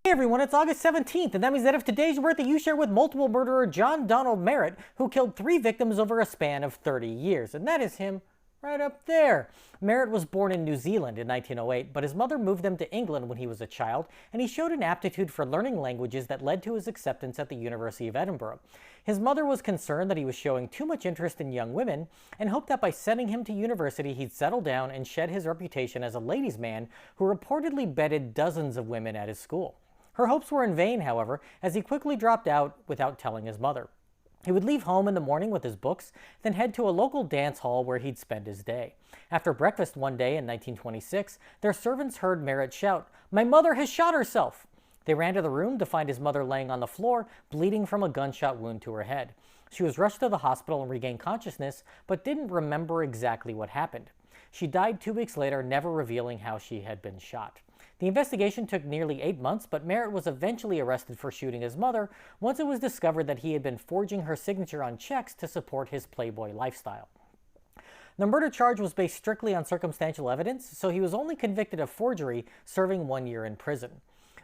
Hey everyone, it's August 17th, and that means that if today's your birthday, you share with multiple murderer John Donald Merrett, who killed 3 victims over a span of 30 years. And that is him right up there. Merrett was born in New Zealand in 1908, but his mother moved them to England when he was a child, and he showed an aptitude for learning languages that led to his acceptance at the University of Edinburgh. His mother was concerned that he was showing too much interest in young women, and hoped that by sending him to university he'd settle down and shed his reputation as a ladies' man who reportedly bedded dozens of women at his school. Her hopes were in vain, however, as he quickly dropped out without telling his mother. He would leave home in the morning with his books, then head to a local dance hall where he'd spend his day. After breakfast one day in 1926, their servants heard Merrett shout, "My mother has shot herself!" They ran to the room to find his mother laying on the floor, bleeding from a gunshot wound to her head. She was rushed to the hospital and regained consciousness, but didn't remember exactly what happened. She died 2 weeks later, never revealing how she had been shot. The investigation took nearly 8 months, but Merrett was eventually arrested for shooting his mother once it was discovered that he had been forging her signature on checks to support his playboy lifestyle. The murder charge was based strictly on circumstantial evidence, so he was only convicted of forgery, serving 1 year in prison.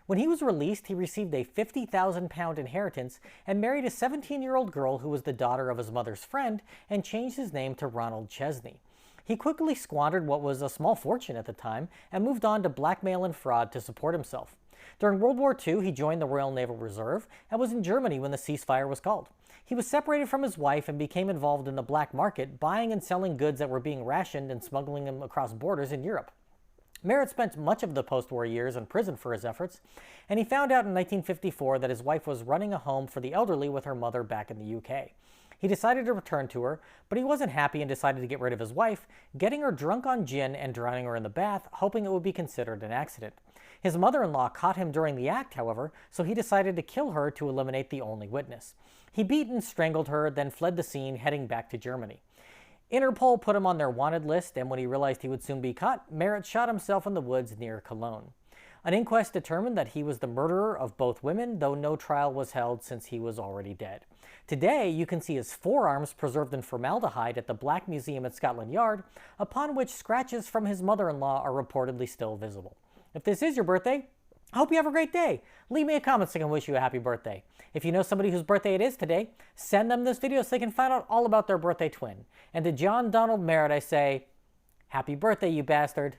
When he was released, he received a £50,000 inheritance and married a 17-year-old girl who was the daughter of his mother's friend and changed his name to Ronald Chesney. He quickly squandered what was a small fortune at the time and moved on to blackmail and fraud to support himself. During World War II, he joined the Royal Naval Reserve and was in Germany when the ceasefire was called. He was separated from his wife and became involved in the black market, buying and selling goods that were being rationed and smuggling them across borders in Europe. Merrett spent much of the post-war years in prison for his efforts, and he found out in 1954 that his wife was running a home for the elderly with her mother back in the UK. He decided to return to her, but he wasn't happy and decided to get rid of his wife, getting her drunk on gin and drowning her in the bath, hoping it would be considered an accident. His mother-in-law caught him during the act, however, so he decided to kill her to eliminate the only witness. He beat and strangled her, then fled the scene, heading back to Germany. Interpol put him on their wanted list, and when he realized he would soon be caught, Merrett shot himself in the woods near Cologne. An inquest determined that he was the murderer of both women, though no trial was held since he was already dead. Today, you can see his forearms preserved in formaldehyde at the Black Museum at Scotland Yard, upon which scratches from his mother-in-law are reportedly still visible. If this is your birthday, I hope you have a great day. Leave me a comment so I can wish you a happy birthday. If you know somebody whose birthday it is today, send them this video so they can find out all about their birthday twin. And to John Donald Merrett, I say, happy birthday, you bastard.